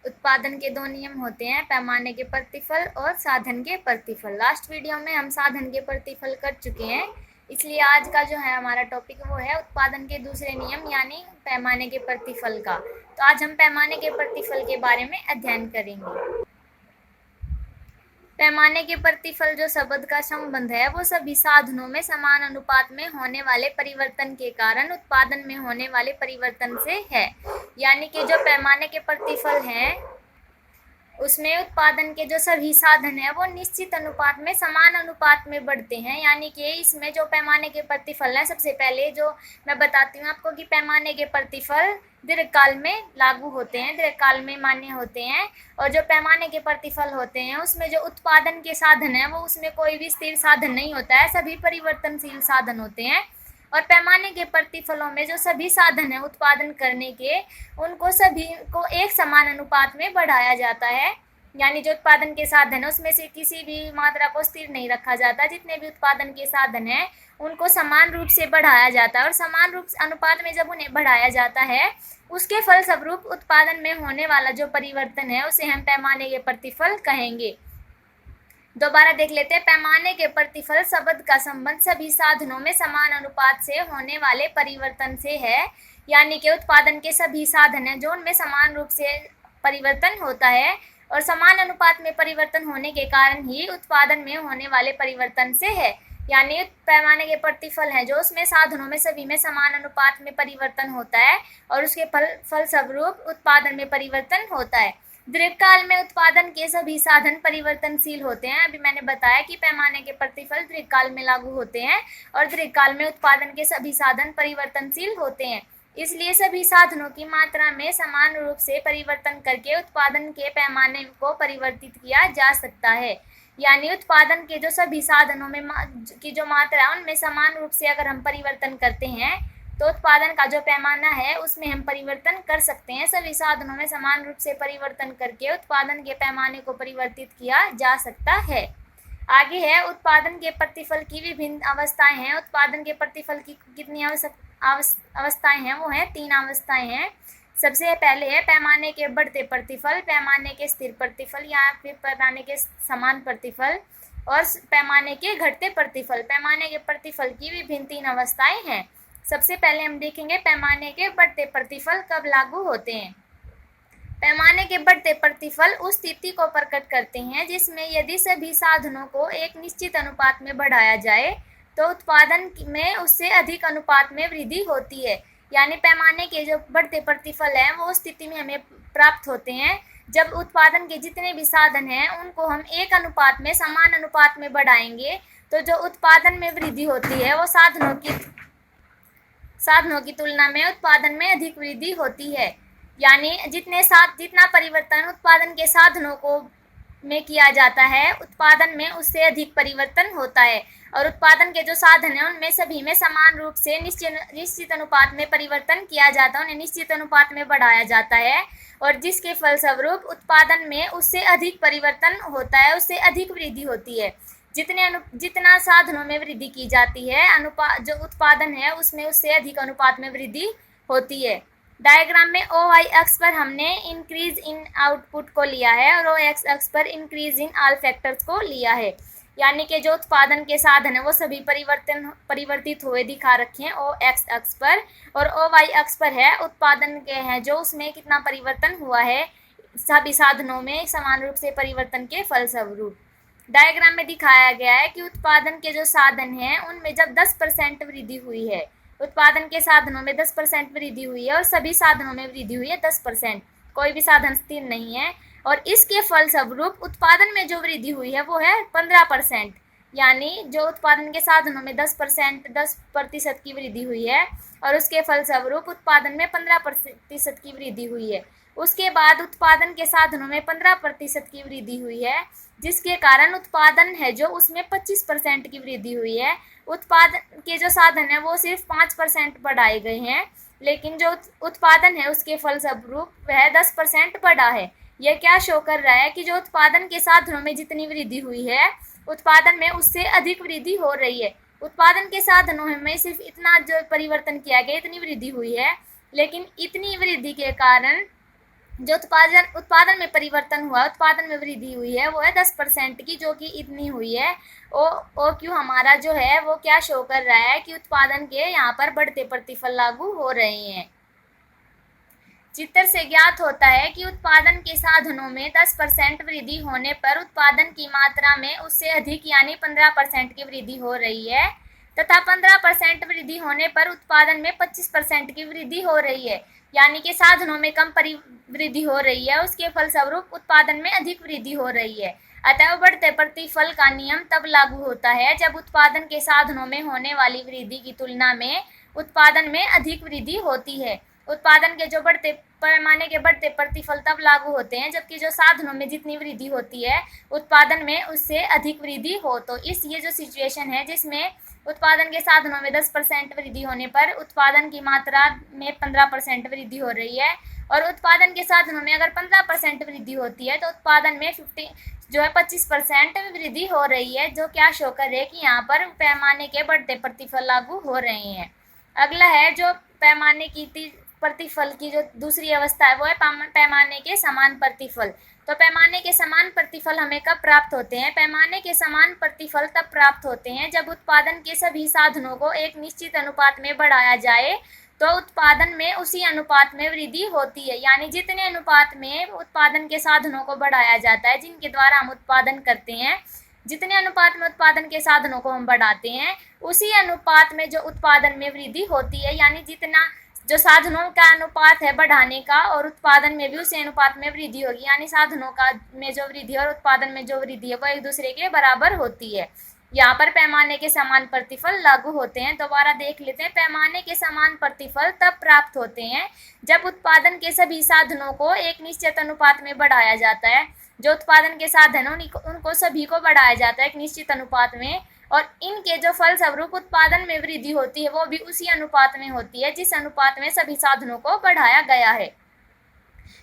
उत्पादन के दो नियम होते हैं, पैमाने के प्रतिफल और साधन के प्रतिफल। लास्ट वीडियो में हम साधन के प्रतिफल कर चुके हैं, इसलिए आज का जो है हमारा टॉपिक वो है उत्पादन के दूसरे नियम यानी पैमाने के प्रतिफल का। तो आज हम पैमाने के प्रतिफल के बारे में अध्ययन करेंगे। पैमाने के प्रतिफल जो शब्द का संबंध है वो सभी साधनों में समान अनुपात में होने वाले परिवर्तन के कारण उत्पादन में होने वाले परिवर्तन से है। यानी कि जो पैमाने के प्रतिफल हैं उसमें उत्पादन के जो सभी साधन है वो निश्चित अनुपात में समान अनुपात में बढ़ते हैं। यानी कि इसमें जो पैमाने के प्रतिफल है, सबसे पहले जो मैं बताती हूँ आपको कि पैमाने के प्रतिफल दीर्घकाल में लागू होते हैं, दीर्घकाल में मान्य होते हैं। और जो पैमाने के प्रतिफल होते हैं उसमें जो उत्पादन के साधन है वो उसमें कोई भी स्थिर साधन नहीं होता है, सभी परिवर्तनशील साधन होते हैं। और पैमाने के प्रतिफलों में जो सभी साधन है उत्पादन करने के, उनको सभी को एक समान अनुपात में बढ़ाया जाता है। यानी जो उत्पादन के साधन है उसमें से किसी भी मात्रा को स्थिर नहीं रखा जाता, जितने भी उत्पादन के साधन है उनको समान रूप से बढ़ाया जाता है। और समान रूप अनुपात में जब उन्हें बढ़ाया जाता है उसके फलस्वरूप उत्पादन में होने वाला जो परिवर्तन है उसे हम पैमाने के प्रतिफल कहेंगे। दोबारा देख लेते हैं। पैमाने के प्रतिफल शब्द का संबंध सभी साधनों में समान अनुपात से होने वाले परिवर्तन से है। यानी कि उत्पादन के सभी साधन हैं जो उनमें समान रूप से परिवर्तन होता है और समान अनुपात में परिवर्तन होने के कारण ही उत्पादन में होने वाले परिवर्तन से है। यानी पैमाने के प्रतिफल हैं जो उसमें साधनों में सभी में समान अनुपात में परिवर्तन होता है और उसके फलस्वरूप उत्पादन में परिवर्तन होता है। दीर्घकाल में उत्पादन के सभी साधन परिवर्तनशील होते हैं। अभी मैंने बताया कि पैमाने के प्रतिफल दीर्घकाल में लागू होते हैं और दीर्घकाल में उत्पादन के सभी साधन परिवर्तनशील होते हैं। इसलिए सभी साधनों की मात्रा में समान रूप से परिवर्तन करके उत्पादन के पैमाने को परिवर्तित किया जा सकता है। यानी उत्पादन के जो सभी साधनों में की जो मात्रा है उनमें समान रूप से अगर हम परिवर्तन करते हैं तो उत्पादन का जो पैमाना है उसमें हम परिवर्तन कर सकते हैं। सभी साधनों में समान रूप से परिवर्तन करके उत्पादन के पैमाने को परिवर्तित किया जा सकता है। आगे है उत्पादन के प्रतिफल की विभिन्न अवस्थाएं हैं। उत्पादन के प्रतिफल की कितनी अवस्थाएं हैं? वो हैं 3 अवस्थाएं हैं। सबसे पहले है पैमाने के बढ़ते प्रतिफल, पैमाने के स्थिर प्रतिफल या फिर पैमाने के समान प्रतिफल और पैमाने के घटते प्रतिफल। पैमाने के प्रतिफल की विभिन्न 3 अवस्थाएं हैं। सबसे पहले हम देखेंगे पैमाने के बढ़ते प्रतिफल कब लागू होते हैं। पैमाने के बढ़ते प्रतिफल उस स्थिति को प्रकट करते हैं जिसमें यदि सभी साधनों को एक निश्चित अनुपात में बढ़ाया जाए तो उत्पादन में उससे अधिक अनुपात में वृद्धि होती है। यानी पैमाने के जो बढ़ते प्रतिफल हैं वो उस स्थिति में हमें प्राप्त होते हैं जब उत्पादन के जितने भी साधन हैं उनको हम एक अनुपात में समान अनुपात में बढ़ाएंगे तो जो उत्पादन में वृद्धि होती है वो साधनों की तुलना में उत्पादन में अधिक वृद्धि होती है। यानी जितना परिवर्तन उत्पादन के साधनों को में किया जाता है उत्पादन में उससे अधिक परिवर्तन होता है। और उत्पादन के जो साधन हैं उनमें सभी में समान रूप से निश्चित अनुपात में परिवर्तन किया जाता है, उन्हें निश्चित अनुपात में बढ़ाया जाता है और जिसके फलस्वरूप उत्पादन में उससे अधिक परिवर्तन होता है, उससे अधिक वृद्धि होती है। जितना साधनों में वृद्धि की जाती है जो उत्पादन है उसमें उससे अधिक अनुपात में वृद्धि होती है। डायग्राम में OY अक्ष पर हमने इंक्रीज इन आउटपुट को लिया है और OX अक्ष पर इंक्रीज इन ऑल फैक्टर्स को लिया है। यानी कि जो उत्पादन के साधन है वो सभी परिवर्तित हुए दिखा रखे हैं OX अक्ष पर और OY अक्ष पर है उत्पादन के हैं जो उसमें कितना परिवर्तन हुआ है सभी साधनों में समान रूप से परिवर्तन के फलस्वरूप। डायग्राम में दिखाया गया है कि उत्पादन के जो साधन हैं उनमें जब 10% वृद्धि हुई है, उत्पादन के साधनों में 10% वृद्धि हुई है और सभी साधनों में वृद्धि हुई है 10%, कोई भी साधन स्थिर नहीं है। और इसके फलस्वरूप उत्पादन में जो वृद्धि हुई है वो है 15%। यानी जो उत्पादन के साधनों में 10% की वृद्धि हुई है और उसके फलस्वरूप उत्पादन में 15% की वृद्धि हुई है। उसके बाद उत्पादन के साधनों में 15% की वृद्धि हुई है जिसके कारण उत्पादन है जो उसमें 25% की वृद्धि हुई है। उत्पादन के जो साधन है वो सिर्फ 5% बढ़ाए गए हैं, लेकिन जो उत्पादन है उसके फलस्वरूप वह 10% बढ़ा है। यह क्या शो कर रहा है कि जो उत्पादन के साधनों में जितनी वृद्धि हुई है उत्पादन में उससे अधिक वृद्धि हो रही है। उत्पादन के साधनों में सिर्फ इतना जो परिवर्तन किया गया, इतनी वृद्धि हुई है, लेकिन इतनी वृद्धि के कारण जो उत्पादन में परिवर्तन हुआ, उत्पादन में वृद्धि हुई है, वो है 10% की, जो कि इतनी हुई है। ओ क्यू हमारा जो है वो क्या शो कर रहा है कि उत्पादन के यहाँ पर बढ़ते प्रतिफल लागू हो रहे हैं। चित्र से ज्ञात होता है कि उत्पादन के साधनों में 10% वृद्धि होने पर उत्पादन की मात्रा में उससे अधिक यानी 15% की वृद्धि हो रही है, तथा 15% वृद्धि होने पर उत्पादन में 25% की वृद्धि हो रही है, यानी कि साधनों में कम वृद्धि हो रही है, उसके फलस्वरूप उत्पादन में अधिक वृद्धि हो रही है। अतः बढ़ते प्रतिफल का नियम तब लागू होता है जब उत्पादन के साधनों में होने वाली वृद्धि की तुलना में उत्पादन में अधिक वृद्धि होती है। उत्पादन के जो बढ़ते पैमाने के बढ़ते प्रतिफल तब लागू होते हैं जबकि जो साधनों में जितनी वृद्धि होती है उत्पादन में उससे अधिक वृद्धि हो। तो ये जो सिचुएशन है जिसमें उत्पादन के साधनों में 10% वृद्धि होने पर उत्पादन की मात्रा में 15% वृद्धि हो रही है, और उत्पादन के साधनों में अगर 15% वृद्धि होती है तो उत्पादन में 25% वृद्धि हो रही है, जो क्या शो कर रहे हैं कि यहाँ पर पैमाने के बढ़ते प्रतिफल लागू हो रहे हैं। अगला है जो पैमाने की प्रतिफल की जो दूसरी अवस्था है वो है पैमाने के समान प्रतिफल। तो पैमाने के समान प्रतिफल हमें कब प्राप्त होते हैं? पैमाने के समान प्रतिफल तब प्राप्त होते हैं जब उत्पादन के सभी साधनों को एक निश्चित अनुपात में बढ़ाया जाए तो उत्पादन में उसी अनुपात में वृद्धि होती है। यानी जितने अनुपात में उत्पादन के साधनों को बढ़ाया जाता है जिनके द्वारा हम उत्पादन करते हैं, जितने अनुपात में उत्पादन के साधनों को हम बढ़ाते हैं उसी अनुपात में जो उत्पादन में वृद्धि होती है। यानी जितना जो साधनों का अनुपात है बढ़ाने का और उत्पादन में भी उसी अनुपात में वृद्धि होगी, यानी साधनों का में जो वृद्धि और उत्पादन में जो वृद्धि है वो एक दूसरे के बराबर होती है। यहाँ पर पैमाने के समान प्रतिफल लागू होते हैं। दोबारा देख लेते हैं, पैमाने के समान प्रतिफल तब प्राप्त होते हैं जब उत्पादन के सभी साधनों को एक निश्चित अनुपात में बढ़ाया जाता है। जो उत्पादन के साधन उनको सभी को बढ़ाया जाता है एक निश्चित अनुपात में, और इनके जो फलस्वरूप उत्पादन में वृद्धि होती है वो भी उसी अनुपात में होती है जिस अनुपात में सभी साधनों को बढ़ाया गया है।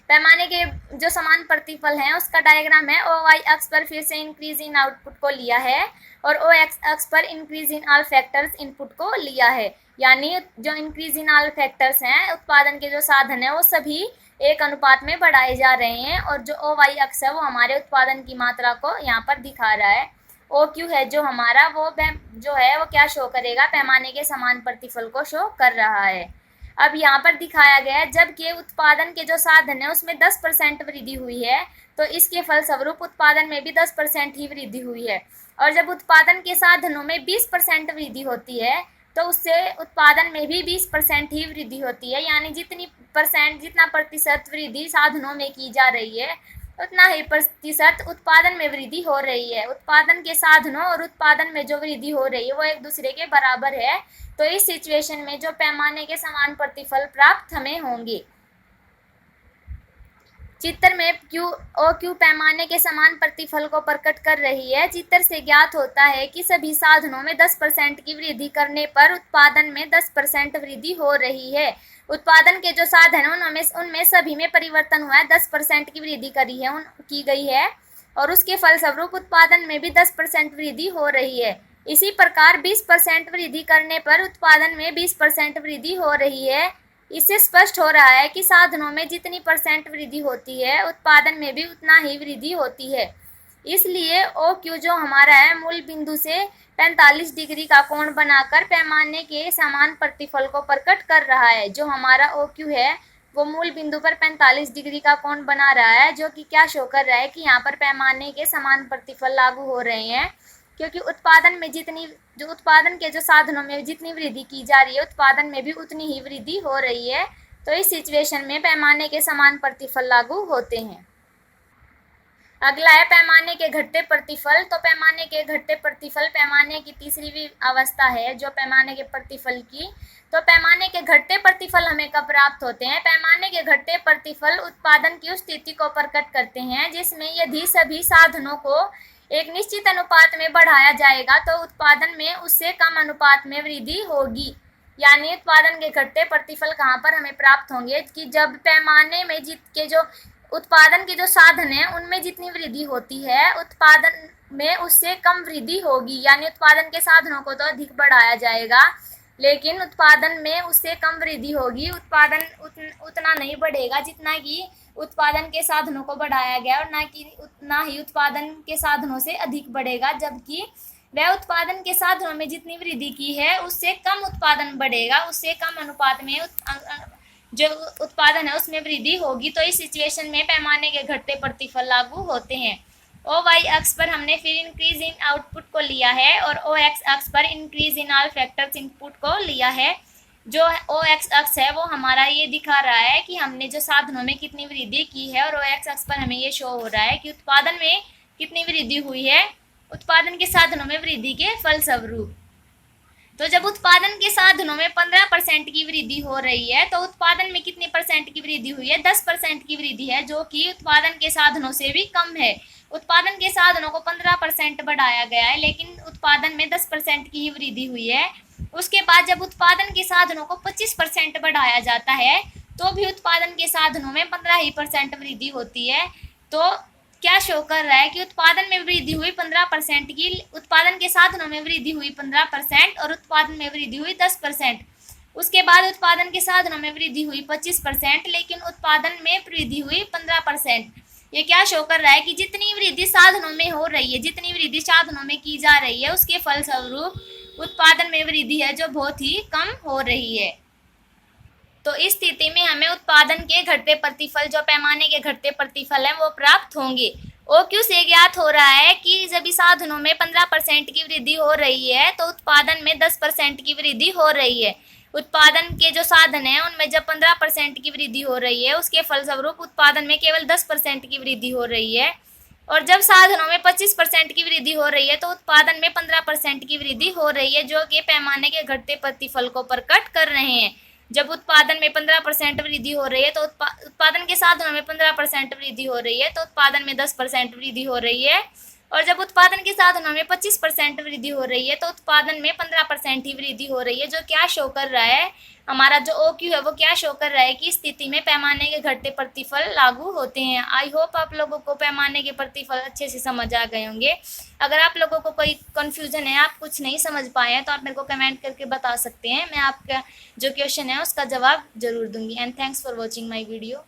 पैमाने के जो समान प्रतिफल हैं उसका डायग्राम है। ओ वाई अक्ष पर फिर से इंक्रीज इन आउटपुट को लिया है और ओ एक्स अक्ष पर increase in all factors input को लिया है। यानी जो इंक्रीज इन ऑल फैक्टर्स हैं, उत्पादन के जो साधन है वो सभी एक अनुपात में बढ़ाए जा रहे हैं, और जो ओ वाई अक्ष है वो हमारे उत्पादन की मात्रा को यहाँ पर दिखा रहा है। ओ क्यू है जो हमारा वो जो है वो क्या शो करेगा? पैमाने के समान प्रतिफल को शो कर रहा है। अब यहाँ पर दिखाया गया है जबकि उत्पादन के जो साधन है उसमें 10% वृद्धि हुई है तो इसके फलस्वरूप उत्पादन में भी 10% ही वृद्धि हुई है, और जब उत्पादन के साधनों में 20% वृद्धि होती है तो उससे उत्पादन में भी 20% ही वृद्धि होती है। यानी जितना प्रतिशत वृद्धि साधनों में की जा रही है उतना ही प्रतिशत उत्पादन में वृद्धि हो रही है। उत्पादन के साधनों और उत्पादन में जो वृद्धि हो रही है वो एक दूसरे के बराबर है। तो इस सिचुएशन में जो पैमाने के समान प्रतिफल प्राप्त हमें होंगे। चित्र में क्यू पैमाने के समान प्रतिफल को प्रकट कर रही है। चित्र से ज्ञात होता है कि सभी साधनों में 10% की वृद्धि करने पर उत्पादन में 10% वृद्धि हो रही है। उत्पादन के जो साधन हैं उनमें सभी में परिवर्तन हुआ है, 10% की वृद्धि की गई है, और उसके फलस्वरूप उत्पादन में भी 10% वृद्धि हो रही है। इसी प्रकार 20% वृद्धि करने पर उत्पादन में 20% वृद्धि हो रही है। इससे स्पष्ट हो रहा है कि साधनों में जितनी % वृद्धि होती है उत्पादन में भी उतना ही वृद्धि होती है। इसलिए ओ क्यू जो हमारा है मूल बिंदु से 45 डिग्री का कोण बनाकर पैमाने के समान प्रतिफल को प्रकट कर रहा है। जो हमारा ओ क्यू है वो मूल बिंदु पर 45 डिग्री का कोण बना रहा है, जो कि क्या शो कर रहा है कि यहाँ पर पैमाने के समान प्रतिफल लागू हो रहे हैं, क्योंकि उत्पादन के जो साधनों में जितनी वृद्धि की जा रही है उत्पादन में भी उतनी ही वृद्धि हो रही है। तो इस सिचुएशन में पैमाने के समान प्रतिफल लागू होते हैं। अगला है पैमाने के घटते प्रतिफल। तो पैमाने के घटते प्रतिफल पैमाने की तीसरी भी अवस्था है जो पैमाने के प्रतिफल की। तो पैमाने के घटते प्रतिफल हमें कब प्राप्त होते हैं? पैमाने के घटते प्रतिफल उत्पादन की उस स्थिति को प्रकट करते हैं जिसमें यदि सभी साधनों को एक निश्चित अनुपात में बढ़ाया जाएगा तो उत्पादन में उससे कम अनुपात में वृद्धि होगी। यानी उत्पादन के घटते प्रतिफल कहाँ पर हमें प्राप्त होंगे कि जब पैमाने में उत्पादन के जो साधन है उनमें जितनी वृद्धि होती है उत्पादन में उससे कम वृद्धि होगी। यानी उत्पादन के साधनों को तो अधिक बढ़ाया जाएगा लेकिन उत्पादन में उससे कम वृद्धि होगी। उत्पादन उतना नहीं बढ़ेगा जितना कि उत्पादन के साधनों को बढ़ाया गया, और ना ही उत्पादन के साधनों से अधिक बढ़ेगा, जबकि वह उत्पादन के साधनों में जितनी वृद्धि की है उससे कम उत्पादन बढ़ेगा, उससे कम अनुपात में जो उत्पादन है उसमें वृद्धि होगी। तो इस सिचुएशन में पैमाने के घटते प्रतिफल लागू होते हैं। ओ वाई अक्ष पर हमने फिर इंक्रीज इन आउटपुट को लिया है, और ओ एक्स अक्ष पर increase in all factors input को लिया है। जो ओ एक्स अक्ष है वो हमारा ये दिखा रहा है कि हमने जो साधनों में कितनी वृद्धि की है, और ओ एक्स अक्ष पर हमें ये शो हो रहा है कि उत्पादन में कितनी वृद्धि हुई है, उत्पादन के साधनों में वृद्धि के फलस्वरूप। तो जब उत्पादन के साधनों में 15% की वृद्धि हो रही है, तो उत्पादन में कितने परसेंट की वृद्धि हुई है? 10% की वृद्धि है, जो कि उत्पादन के साधनों से भी कम है। उत्पादन के साधनों को 15% बढ़ाया गया है, लेकिन उत्पादन में 10% की ही वृद्धि हुई है। उसके बाद जब उत्पादन के साधनों को 25% बढ़ाया जाता है, तो भी उत्पादन के साधनों में 15% वृद्धि होती है। तो क्या शो कर रहा है कि उत्पादन में वृद्धि हुई 15% की, उत्पादन के साधनों में वृद्धि हुई 15% और उत्पादन में वृद्धि हुई 10%। उसके बाद उत्पादन के साधनों में वृद्धि हुई 25%, लेकिन उत्पादन में वृद्धि हुई 15%। ये क्या शो कर रहा है कि जितनी वृद्धि साधनों में हो रही है, जितनी वृद्धि साधनों में की जा रही है, उसके फलस्वरूप उत्पादन में वृद्धि है जो बहुत ही कम हो रही है। तो इस स्थिति में हमें उत्पादन के घटते प्रतिफल, जो पैमाने के घटते प्रतिफल हैं, वो प्राप्त होंगे। OQ से ज्ञात हो रहा है कि जब इस साधनों में 15% की वृद्धि हो रही है, तो उत्पादन में 10% की वृद्धि हो रही है। उत्पादन के जो साधन हैं उनमें जब 15% की वृद्धि हो रही है, उसके फलस्वरूप उत्पादन में केवल 10% की वृद्धि हो रही है। और जब साधनों में 25% की वृद्धि हो रही है, तो उत्पादन में 15% की वृद्धि हो रही है, जो कि पैमाने के घटते प्रतिफल को प्रकट कर रहे हैं। जब उत्पादन में 15% वृद्धि हो रही है, तो उत्पादन के साधनों में 15% वृद्धि हो रही है, तो उत्पादन में 10% वृद्धि हो रही है। और जब उत्पादन के साधनों में 25% वृद्धि हो रही है, तो उत्पादन में 15% ही वृद्धि हो रही है। जो क्या शो कर रहा है, हमारा जो OQ है वो क्या शो कर रहा है कि स्थिति में पैमाने के घटते प्रतिफल लागू होते हैं। आई होप आप लोगों को पैमाने के प्रतिफल अच्छे से समझ आ गए होंगे। अगर आप लोगों को कोई कन्फ्यूजन है, आप कुछ नहीं समझ पाए हैं, तो आप मेरे को कमेंट करके बता सकते हैं। मैं आपका जो क्वेश्चन है उसका जवाब जरूर दूंगी। And thanks for watching my video.